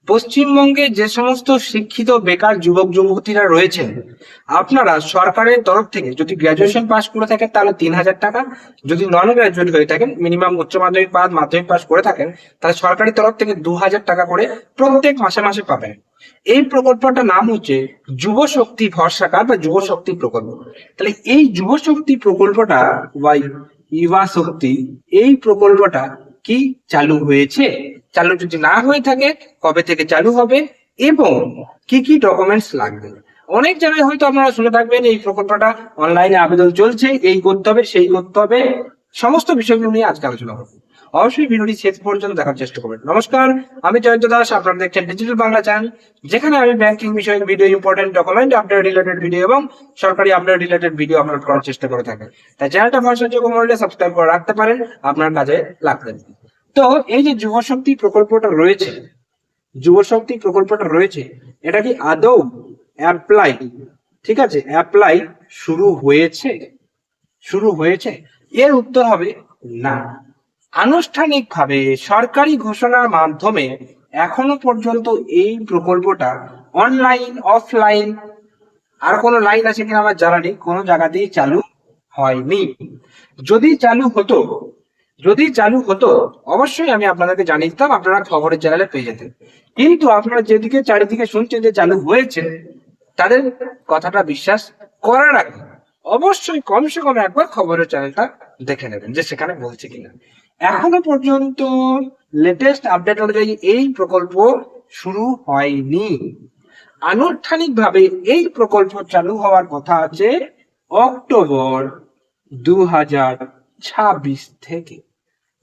পশ্চিমবঙ্গে যে সমস্ত শিক্ষিত বেকার যুবক যুবতীরা রয়েছেন, আপনারা সরকারের তরফ থেকে যদি গ্রাজুয়েশন পাস করে থাকেন তাহলে 3,000 টাকা, যদি নন গ্রাজুয়েট হয়ে থাকেন মিনিমাম উচ্চ মাধ্যমিক পাস মাধ্যমিক পাস করে থাকেন তাহলে সরকারি তরফ থেকে 2,000 টাকা করে প্রত্যেক মাসে মাসে পাবেন। এই প্রকল্পটার নাম হচ্ছে যুব শক্তি ভরসাকার বা যুব শক্তি প্রকল্প। তাহলে এই যুব শক্তি প্রকল্পটা বা ইউবা শক্তি, এই প্রকল্পটা কি চালু হয়েছে? চালু যদি না হয়ে থাকে কবে থেকে চালু হবে এবং কি কি ডকুমেন্টস লাগবে? অনেক জায়গায় হয়তো আপনারা শুনে থাকবেন এই প্রকল্পটা অনলাইনে আবেদন চলছে, এই করতে হবে সেই করতে হবে, সমস্ত বিষয়গুলো নিয়ে আজকে আলোচনা করবো। অবশ্যই ভিডিওটি শেষ পর্যন্ত দেখার চেষ্টা করবেন। নমস্কার, আমি জয়ন্ত দাস, আপনারা দেখছেন ডিজিটাল বাংলা চ্যানেল, যেখানে আমি ব্যাংকিং বিষয়ক video, important document update related video এবং সরকারি আপডেট রিলেটেড ভিডিও আপলোড করার চেষ্টা করে থাকি। তাই চ্যানেলটা ভরসাযোগ্য মনে সাবস্ক্রাইব করে রাখতে পারেন, আপনার কাজে লাগতে। তো এই যে যুব শক্তি প্রকল্পটা রয়েছে, এটা কি আদৌ অ্যাপ্লাই, ঠিক আছে, অ্যাপ্লাই শুরু হয়েছে? এর উত্তর হবে না। আনুষ্ঠানিকভাবে সরকারি ঘোষণার মাধ্যমে এখনো পর্যন্ত এই প্রকল্পটা অনলাইন অফলাইন আর কোনো লাইন আছে কিনা আমার জানা নেই, কোনো জায়গাতেই চালু হয়নি। যদি চালু হতো অবশ্যই আমি আপনাদেরকে জানিয়ে দিতাম, আপনারা খবরের চ্যানেলে পেয়ে যেতেন। কিন্তু আপনারা যেদিকে চারিদিকে শুনছেন যে চালু হয়েছে, তাদের কথাটা বিশ্বাস করার আগে অবশ্যই কমসে কম একবার খবরের চ্যানেলটা দেখে নেবেন যে সেখানে বলছে কিনা। এখনো পর্যন্ত লেটেস্ট আপডেট অনুযায়ী এই প্রকল্প শুরু হয়নি। আনুষ্ঠানিকভাবে এই প্রকল্প চালু হওয়ার কথা আছে অক্টোবর 2026 থেকে।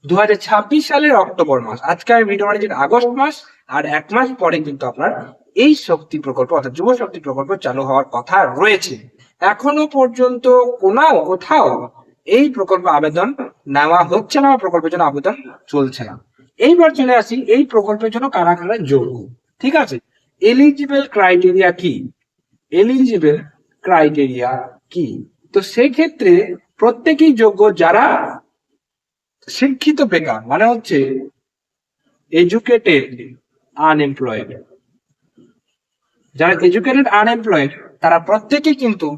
2026 সালের অক্টোবর মাস, আজকে আমি ভিডিও বানিয়েছি আগস্ট মাস, আর 1 মাস পরে কিন্তু আপনার এই শক্তি প্রকল্প অর্থাৎ যুব শক্তি প্রকল্প চালু হওয়ার কথা রয়েছে। এখনো পর্যন্ত কোথাও এই প্রকল্প আবেদন নেওয়া হচ্ছে না, প্রকল্পের জন্য আবেদন চলছে না। এইবার চলে আসি এই প্রকল্পের জন্য কারা কারা যোগ্য। ঠিক আছে, এলিজিবল ক্রাইটেরিয়া কি? তো সেই ক্ষেত্রে প্রত্যেকেই যোগ্য যারা শিক্ষিত বেকার, মানে হচ্ছে এডুকেটেড আনএমপ্লয়েড। যারা এডুকেটেড আনএমপ্লয়েড তারা প্রত্যেকেই কিন্তু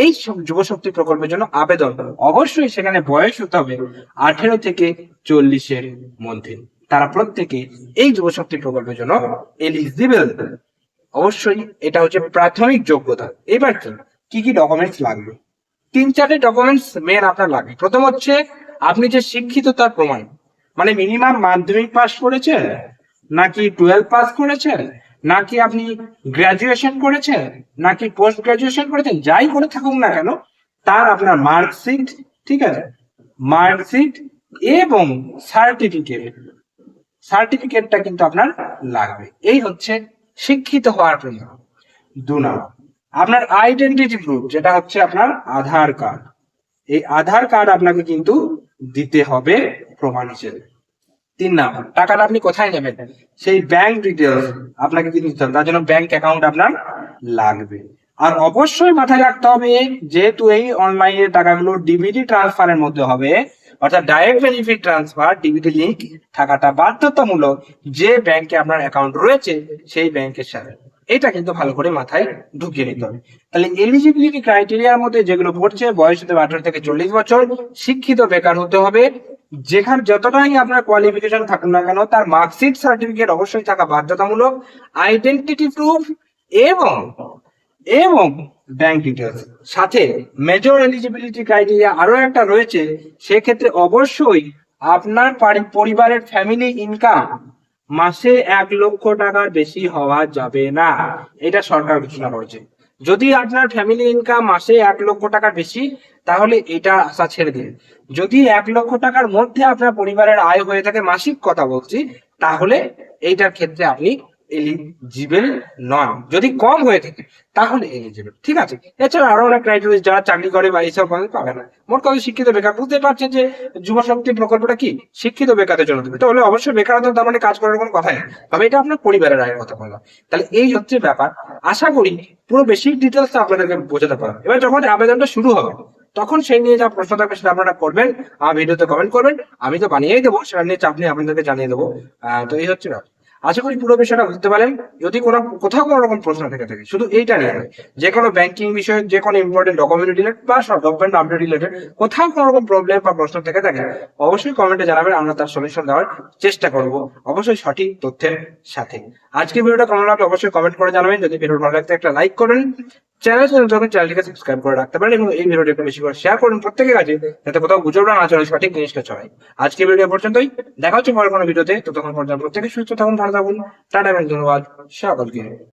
এই যুব শক্তি প্রকল্পের জন্য আবেদন, অবশ্যই সেখানে বয়স হতে হবে 18 থেকে 40-এর মধ্যে। তারা প্রত্যেকে এই যুব শক্তি প্রকল্পের জন্য এলিজিবল। অবশ্যই এটা হচ্ছে প্রাথমিক যোগ্যতা। এবার কি কি ডকুমেন্টস লাগবে? 3-4টে ডকুমেন্টস মেন আপনার লাগবে। প্রথম হচ্ছে আপনি যে শিক্ষিত তার প্রমাণ, মানে মিনিমাম মাধ্যমিক পাস করেছেন, নাকি 12 পাস করেছেন, নাকি আপনি গ্রাজুয়েশন করেছেন, নাকি পোস্ট গ্রাজুয়েশন করেছেন, যাই করে থাকুক না কেন তার আপনার মার্কশিট, ঠিক আছে, মার্কশিট এবং সার্টিফিকেটটা কিন্তু আপনার লাগবে। এই হচ্ছে শিক্ষিত হওয়ার প্রমাণ। 2 নম্বর, আপনার আইডেন্টিটি প্রুফ, যেটা হচ্ছে আপনার আধার কার্ড। এই আধার কার্ড আপনাকে কিন্তু দিতে হবে প্রমাণ হিসেবে। 3 নম্বর, টাকাটা আপনি কোথায় নেবেন সেই ব্যাংক ডিটেলস আপনাকে কিন্তু দিতে হবে, তার জন্য ব্যাংক অ্যাকাউন্ট আপনার লাগবে। আর অবশ্যই মাথায় রাখতে হবে, যেহেতু এই অনলাইনে টাকাগুলো ডিবিটি ট্রান্সফারের মধ্যে হবে, অর্থাৎ direct benefit transfer, DBT link থাকাটা বাধ্যতামূলক যে ব্যাংকে আপনার অ্যাকাউন্ট রয়েছে সেই ব্যাংকের সাথে। এটা কিন্তু ভালো করে মাথায় ঢুকিয়ে নিতে হবে। তাহলে এলিজিবিলিটি ক্রাইটেরিয়ার মধ্যে যেগুলো পড়ছে, বয়স হতে 18 থেকে 40 বছর, শিক্ষিত বেকার হতে হবে, যেখানে যতটাই আপনার কোয়ালিফিকেশন থাকুক না কেন তার মার্কশিট সার্টিফিকেট অবশ্যই থাকা বাধ্যতামূলক, আইডেন্টিটি প্রুফ এবং ব্যাংক ডিটেলস সাথে। মেজর এলিজিবিলিটি ক্রাইটেরিয়া আরো একটা রয়েছে, সেক্ষেত্রে অবশ্যই আপনার পরিবারের ফ্যামিলি ইনকাম মাসে 1 লক্ষ টাকার বেশি হওয়া যাবে না, এটা সরকার ঘোষণা করেছে। যদি আপনার ফ্যামিলি ইনকাম মাসে 1 লক্ষ টাকার বেশি, তাহলে এটা আশা ছেড়ে দিন। যদি 1 লক্ষ টাকার মধ্যে আপনার পরিবারের আয় হয়ে থাকে, মাসিক কথা বলছি, তাহলে এইটার ক্ষেত্রে আপনি এলিজিবল নন। যদি কম হয়ে থাকে তাহলে এলিজিবল, ঠিক আছে। এছাড়া আরো অনেক ক্রাইটেরিয়া, যারা চাকরি করে বা এইসব পাবে না। মোট কথা শিক্ষিত বেকার। বুঝতে পারছেন যে যুব শক্তি প্রকল্পটা কি শিক্ষিত বেকারদের জন্য দেবে, তাহলে অবশ্যই বেকারত্ব তার মানে কাজ করার কোনো কথাই না, তবে এটা আপনার পরিবারের আয়ের কথা বললাম। তাহলে এই হচ্ছে ব্যাপার। আশা করি পুরো বেসিক ডিটেলস আপনাদেরকে বোঝাতে পারবো। এবার যখন আবেদনটা শুরু হবে তখন সেই নিয়ে যা প্রশ্ন থাকবে সেটা আপনারা করবেন, আমার ভিডিওতে কমেন্ট করবেন, আমি তো বানিয়েই দেবো, সেটা নিয়ে চাপ নিয়ে আপনাদেরকে জানিয়ে দেবো। তো এই হচ্ছে ব্যাপার। আশা করি পুরো বিষয়টা বুঝতে পারেন। যদি কোথাও কোনো রকম প্রশ্ন থেকে থাকে, শুধু এইটা নিয়ে নয়, যে কোনো ব্যাংকিং বিষয়ে যে কোনো ইম্পর্টেন্ট ডকুমেন্ট রিলেটেড বা সব ডকুমেন্ট আপডেট রিলেটেড কোথাও কোনো রকম প্রবলেম বা প্রশ্ন থেকে থাকে, অবশ্যই কমেন্টে জানাবেন, আমরা তার সলিউশন দেওয়ার চেষ্টা করব, অবশ্যই সঠিক তথ্যের সাথে। আজকে ভিডিওটা কেমন লাগলো অবশ্যই কমেন্ট করে জানাবেন। যদি ভিডিও ভালো লাগতে একটা লাইক করেন, চ্যানেলটিকে সাবস্ক্রাইব করে রাখতে পারেন এবং এই ভিডিওটি একটু বেশি করে শেয়ার করুন প্রত্যেকের কাছে, যাতে কোথাও গুজবটা না চলে, সঠিক জিনিসটা চলে। আজকে ভিডিও পর্যন্তই, দেখা হচ্ছে পরের কোনো ভিডিওতে। ততক্ষণ পর্যন্ত প্রত্যেকে সুস্থ থাকুন, ভালো থাকুন, টাটা এবং ধন্যবাদ সকলকে।